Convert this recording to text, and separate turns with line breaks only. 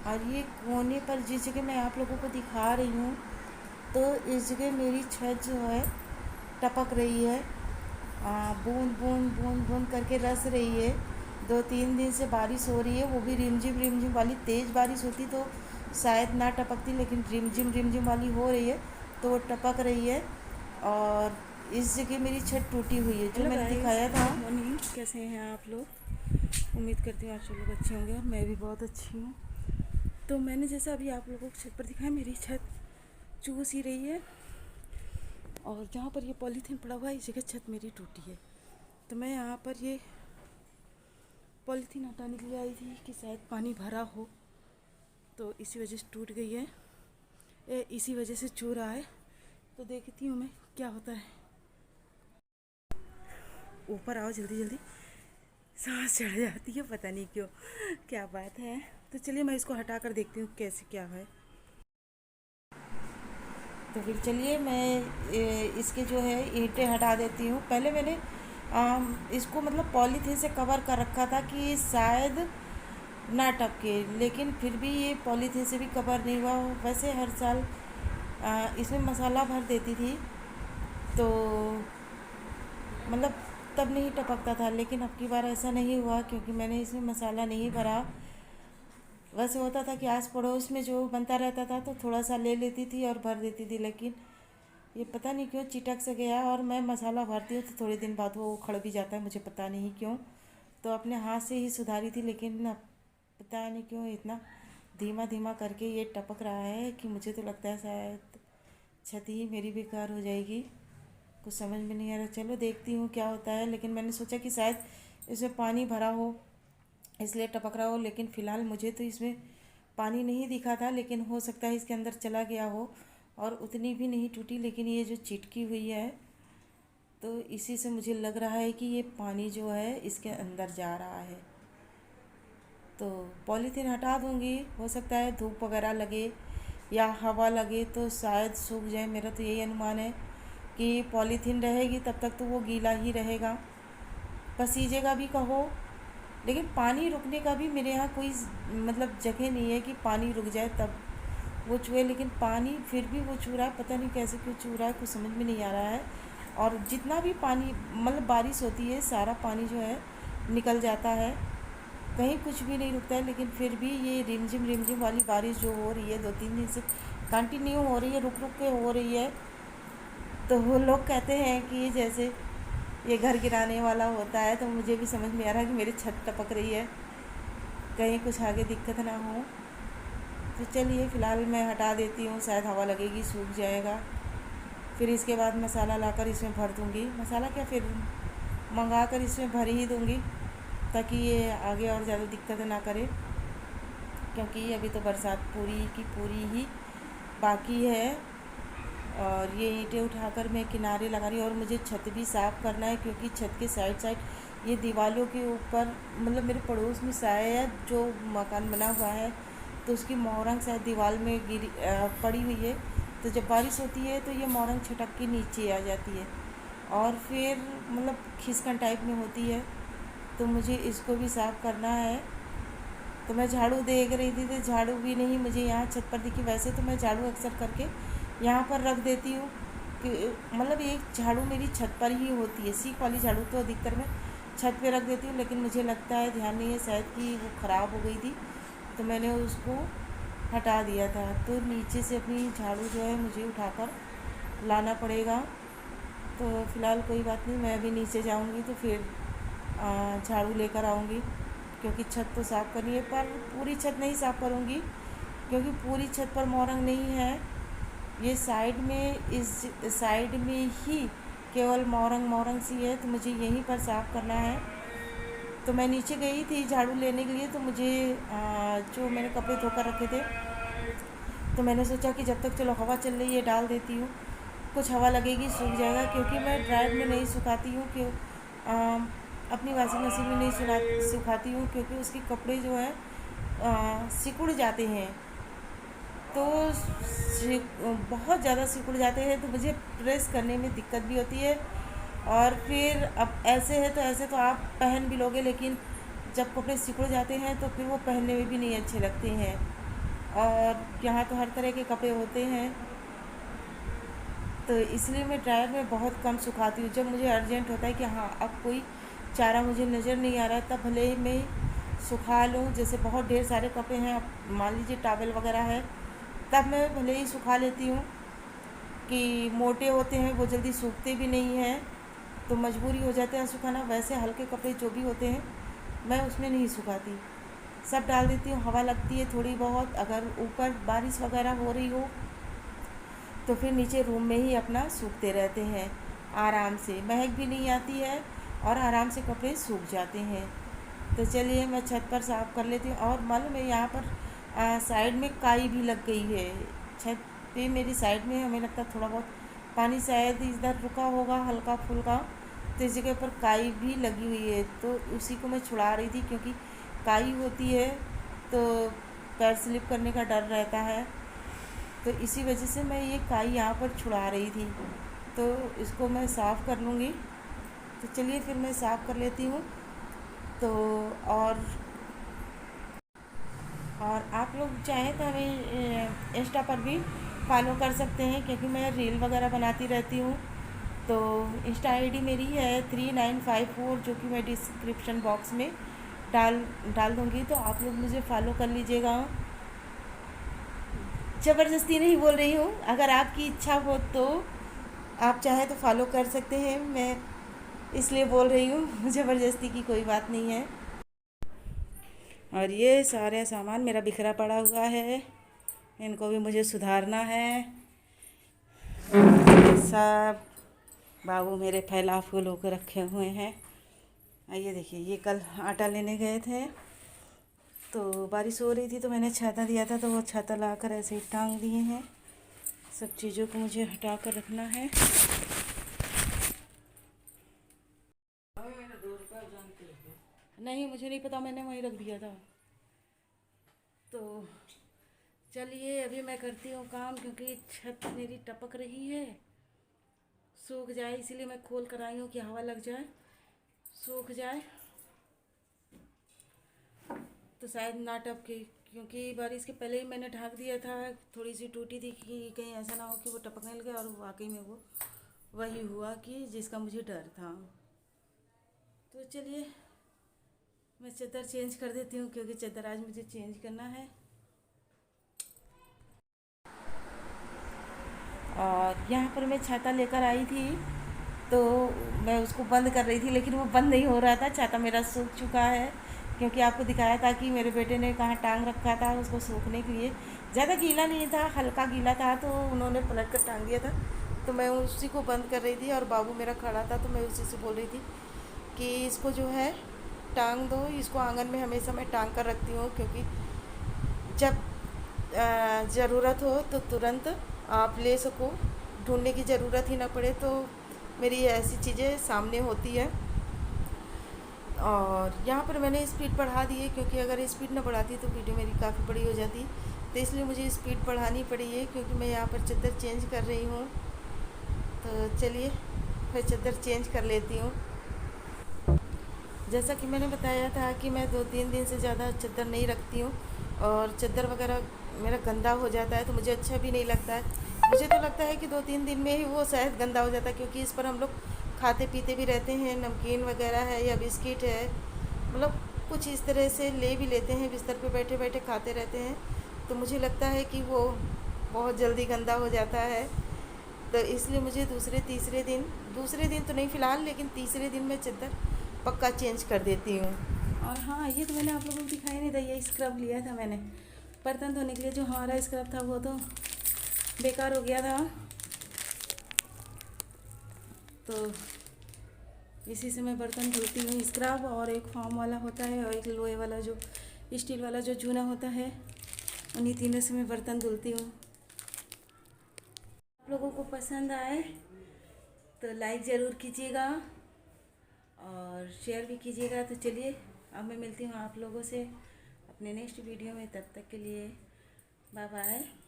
और ये कोने पर जिस जगह मैं आप लोगों को दिखा रही हूँ, तो इस जगह मेरी छत जो है टपक रही है। बूंद बूंद बूंद बूंद करके रस रही है। 2-3 दिन से बारिश हो रही है, वो भी रिमझिम वाली। तेज़ बारिश होती तो शायद ना टपकती, लेकिन रिमझिम वाली हो रही है तो वो टपक रही है। और इस जगह मेरी छत टूटी हुई है जो
हेलो
मैंने
गाइस,
दिखाया था।
Good morning. कैसे हैं आप लोग? उम्मीद करती हूँ आप सब लोग अच्छे होंगे और मैं भी बहुत अच्छी हूँ। तो मैंने जैसा अभी आप लोगों को छत पर दिखाया, मेरी छत चूस ही रही है और जहाँ पर ये पॉलीथीन पड़ा हुआ है इस जगह छत मेरी टूटी है। तो मैं यहाँ पर ये पॉलीथीन हटाने के लिए आई थी कि शायद पानी भरा हो, तो इसी वजह से टूट गई है, इसी वजह से चू रहा है। तो देखती हूँ मैं क्या होता है। ऊपर आओ जल्दी जल्दी, सांस चढ़ जाती है, पता नहीं क्यों, क्या बात है। तो चलिए मैं इसको हटा कर देखती हूँ कैसे क्या है।
तो फिर चलिए मैं इसके जो है ईंटें हटा देती हूँ। पहले मैंने इसको मतलब पॉलीथीन से कवर कर रखा था कि शायद ना टपके, लेकिन फिर भी ये पॉलीथीन से भी कवर नहीं हुआ। वैसे हर साल इसमें मसाला भर देती थी तो मतलब तब नहीं टपकता था, लेकिन अब की बार ऐसा नहीं हुआ क्योंकि मैंने इसमें मसाला नहीं भरा। वैसे होता था कि आस पड़ोस में जो बनता रहता था तो थोड़ा सा ले लेती थी और भर देती थी, लेकिन ये पता नहीं क्यों चिटक से गया। और मैं मसाला भरती हूँ तो थोड़े दिन बाद वो उखड़ भी जाता है, मुझे पता नहीं क्यों। तो अपने हाथ से ही सुधारी थी, लेकिन अब पता नहीं क्यों इतना धीमा धीमा करके ये टपक रहा है कि मुझे तो लगता है शायद छत ही मेरी बेकार हो जाएगी। कुछ समझ में नहीं आ रहा, चलो देखती हूँ क्या होता है। लेकिन मैंने सोचा कि शायद इसमें पानी भरा हो इसलिए टपक रहा हो, लेकिन फ़िलहाल मुझे तो इसमें पानी नहीं दिखा था, लेकिन हो सकता है इसके अंदर चला गया हो और उतनी भी नहीं टूटी। लेकिन ये जो चिटकी हुई है तो इसी से मुझे लग रहा है कि ये पानी जो है इसके अंदर जा रहा है। तो पॉलीथीन हटा दूंगी, हो सकता है धूप वगैरह लगे या हवा लगे तो शायद सूख जाए। मेरा तो यही अनुमान है कि पॉलीथीन रहेगी तब तक तो वो गीला ही रहेगा, पसीजेगा भी कहो। लेकिन पानी रुकने का भी मेरे यहाँ कोई मतलब जगह नहीं है कि पानी रुक जाए तब वो चूहे, लेकिन पानी फिर भी वो चू रहा है। पता नहीं कैसे क्यों चू रहा है, कुछ समझ में नहीं आ रहा है। और जितना भी पानी मतलब बारिश होती है सारा पानी जो है निकल जाता है, कहीं कुछ भी नहीं रुकता है। लेकिन फिर भी ये रिमझिम वाली बारिश जो हो रही है 2-3 दिन से कंटिन्यू हो रही है, रुक रुक के हो रही है। तो वो लोग कहते हैं कि जैसे ये घर गिराने वाला होता है। तो मुझे भी समझ में आ रहा है कि मेरी छत टपक रही है, कहीं कुछ आगे दिक्कत ना हो। तो चलिए फ़िलहाल मैं हटा देती हूँ, शायद हवा लगेगी सूख जाएगा। फिर इसके बाद मसाला लाकर इसमें भर दूँगी। मसाला क्या, फिर मंगा कर इसमें भर ही दूँगी ताकि ये आगे और ज़्यादा दिक्कत ना करे, क्योंकि अभी तो बरसात पूरी की पूरी ही बाकी है। और ये ईंटें उठाकर मैं किनारे लगा रही हूँ और मुझे छत भी साफ़ करना है, क्योंकि छत के साइड साइड ये दीवारों के ऊपर मतलब मेरे पड़ोस में शायद जो मकान बना हुआ है तो उसकी मोरंग शायद दीवार में पड़ी हुई है। तो जब बारिश होती है तो ये मोरंग छटक के नीचे आ जाती है और फिर मतलब खिसकन टाइप में होती है। तो मुझे इसको भी साफ़ करना है। तो मैं झाड़ू देख रही थी तो झाड़ू भी नहीं मुझे यहाँ छत पर दिखी। वैसे तो मैं झाड़ू अक्सर करके यहाँ पर रख देती हूँ कि मतलब एक झाड़ू मेरी छत पर ही होती है, सीख वाली झाड़ू तो अधिकतर मैं छत पे रख देती हूँ। लेकिन मुझे लगता है ध्यान नहीं है शायद कि वो ख़राब हो गई थी तो मैंने उसको हटा दिया था। तो नीचे से अपनी झाड़ू जो है मुझे उठाकर लाना पड़ेगा। तो फ़िलहाल कोई बात नहीं, मैं अभी नीचे जाऊँगी तो फिर झाड़ू लेकर आऊँगी, क्योंकि छत तो साफ़ करनी है। पर पूरी छत नहीं साफ़ करूँगी क्योंकि पूरी छत पर मोरंग नहीं है। ये साइड में, इस साइड में ही केवल मोरंग सी है, तो मुझे यहीं पर साफ़ करना है। तो मैं नीचे गई थी झाड़ू लेने के लिए, तो मुझे जो मैंने कपड़े धोकर रखे थे तो मैंने सोचा कि जब तक चलो हवा चल रही है डाल देती हूँ, कुछ हवा लगेगी सूख जाएगा। क्योंकि मैं ड्रायर में नहीं सुखाती हूँ, कि अपनी वॉशिंग मशीन में नहीं सुखाती हूँ, क्योंकि उसके कपड़े जो है सिकुड़ जाते हैं। तो बहुत ज़्यादा सिकुड़ जाते हैं तो मुझे प्रेस करने में दिक्कत भी होती है। और फिर अब ऐसे तो आप पहन भी लोगे, लेकिन जब कपड़े सिकुड़ जाते हैं तो फिर वो पहनने में भी नहीं अच्छे लगते हैं। और यहाँ तो हर तरह के कपड़े होते हैं, तो इसलिए मैं ड्रायर में बहुत कम सुखाती हूँ। जब मुझे अर्जेंट होता है कि हाँ अब कोई चारा मुझे नज़र नहीं आ रहा है, तब भले ही मैं सुखा लूँ। जैसे बहुत ढेर सारे कपड़े हैं, अब मान लीजिए टॉवल वगैरह है, तब मैं भले ही सुखा लेती हूँ। कि मोटे होते हैं वो जल्दी सूखते भी नहीं हैं, तो मजबूरी हो जाता है सुखाना। वैसे हल्के कपड़े जो भी होते हैं मैं उसमें नहीं सुखाती, सब डाल देती हूँ। हवा लगती है थोड़ी बहुत, अगर ऊपर बारिश वगैरह हो रही हो तो फिर नीचे रूम में ही अपना सूखते रहते हैं आराम से, महक भी नहीं आती है और आराम से कपड़े सूख जाते हैं। तो चलिए मैं छत पर साफ़ कर लेती हूँ। और मालूम है यहाँ पर साइड में काई भी लग गई है। छत पे मेरी साइड में हमें लगता है थोड़ा बहुत पानी शायद इधर रुका होगा हल्का फुल्का, तो इस जगह पर काई भी लगी हुई है, तो उसी को मैं छुड़ा रही थी। क्योंकि काई होती है तो पैर स्लिप करने का डर रहता है, तो इसी वजह से मैं ये काई यहाँ पर छुड़ा रही थी। तो इसको मैं साफ़ कर लूँगी। तो चलिए फिर मैं साफ़ कर लेती हूँ। तो और और आप लोग चाहें तो हमें इंस्टा पर भी फॉलो कर सकते हैं, क्योंकि मैं रील वगैरह बनाती रहती हूँ। तो इंस्टा आईडी मेरी है 3954, जो कि मैं डिस्क्रिप्शन बॉक्स में डाल डाल दूँगी, तो आप लोग मुझे फॉलो कर लीजिएगा। ज़बरदस्ती नहीं बोल रही हूँ, अगर आपकी इच्छा हो तो आप चाहे तो फॉलो कर सकते हैं, मैं इसलिए बोल रही हूँ, ज़बरदस्ती की कोई बात नहीं है। और ये सारे सामान मेरा बिखरा पड़ा हुआ है, इनको भी मुझे सुधारना है। सब बाबू मेरे फैला फूल होकर रखे हुए हैं। ये देखिए, ये कल आटा लेने गए थे तो बारिश हो रही थी, तो मैंने छाता दिया था, तो वो छाता लाकर ऐसे ही टांग दिए हैं। सब चीज़ों को मुझे हटा कर रखना है। नहीं, मुझे नहीं पता, मैंने वहीं रख दिया था। तो चलिए अभी मैं करती हूँ काम, क्योंकि छत मेरी टपक रही है, सूख जाए इसीलिए मैं खोल कर आई हूँ कि हवा लग जाए, सूख जाए तो शायद ना टपके। क्योंकि बारिश के पहले ही मैंने ढक दिया था, थोड़ी सी टूटी थी कि कहीं ऐसा ना हो कि वो टपकने लगे, और वाकई में वो वही हुआ कि जिसका मुझे डर था। तो चलिए मैं चादर चेंज कर देती हूँ, क्योंकि चादर आज मुझे चेंज करना है। और यहाँ पर मैं छाता लेकर आई थी, तो मैं उसको बंद कर रही थी, लेकिन वो बंद नहीं हो रहा था। छाता मेरा सूख चुका है, क्योंकि आपको दिखाया था कि मेरे बेटे ने कहाँ टांग रखा था उसको सूखने के लिए। ज़्यादा गीला नहीं था, हल्का गीला था, तो उन्होंने पलट कर टांग दिया था। तो मैं उसी को बंद कर रही थी, और बाबू मेरा खड़ा था, तो मैं उसी से बोल रही थी कि इसको जो है टांग दो। इसको आंगन में हमेशा मैं टांग कर रखती हूँ, क्योंकि जब ज़रूरत हो तो तुरंत आप ले सको, ढूंढने की ज़रूरत ही ना पड़े। तो मेरी ऐसी चीज़ें सामने होती है। और यहाँ पर मैंने स्पीड बढ़ा दी है, क्योंकि अगर स्पीड ना बढ़ाती तो वीडियो मेरी काफ़ी बड़ी हो जाती, तो इसलिए मुझे स्पीड बढ़ानी पड़ी है, क्योंकि मैं यहाँ पर चादर चेंज कर रही हूँ। तो चलिए फिर चादर चेंज कर लेती हूँ। जैसा कि मैंने बताया था कि मैं 2-3 दिन से ज़्यादा चादर नहीं रखती हूँ, और चादर वगैरह मेरा गंदा हो जाता है, तो मुझे अच्छा भी नहीं लगता है। मुझे तो लगता है कि 2-3 दिन में ही वो शायद गंदा हो जाता है, क्योंकि इस पर हम लोग खाते पीते भी रहते हैं, नमकीन वगैरह है या बिस्किट है, मतलब कुछ इस तरह से ले भी लेते हैं, बिस्तर पे बैठे बैठे खाते रहते हैं। तो मुझे लगता है कि वो बहुत जल्दी गंदा हो जाता है। तो इसलिए मुझे दूसरे दिन तो नहीं फ़िलहाल, लेकिन तीसरे दिन मैं चादर पक्का चेंज कर देती हूँ। और हाँ, ये तो मैंने आप लोगों को दिखाई नहीं दी, ये स्क्रब लिया था मैंने बर्तन धोने के लिए। जो हमारा स्क्रब था वो तो बेकार हो गया था, तो इसी से मैं बर्तन धुलती हूँ। स्क्रब और एक फार्म वाला होता है, और एक लोहे वाला जो स्टील वाला जो जूना होता है, उन्हीं तीनों से मैं बर्तन धुलती हूँ। आप लोगों को पसंद आए तो लाइक ज़रूर कीजिएगा और शेयर भी कीजिएगा। तो चलिए अब मैं मिलती हूँ आप लोगों से अपने नेक्स्ट वीडियो में, तब तक के लिए बाय बाय।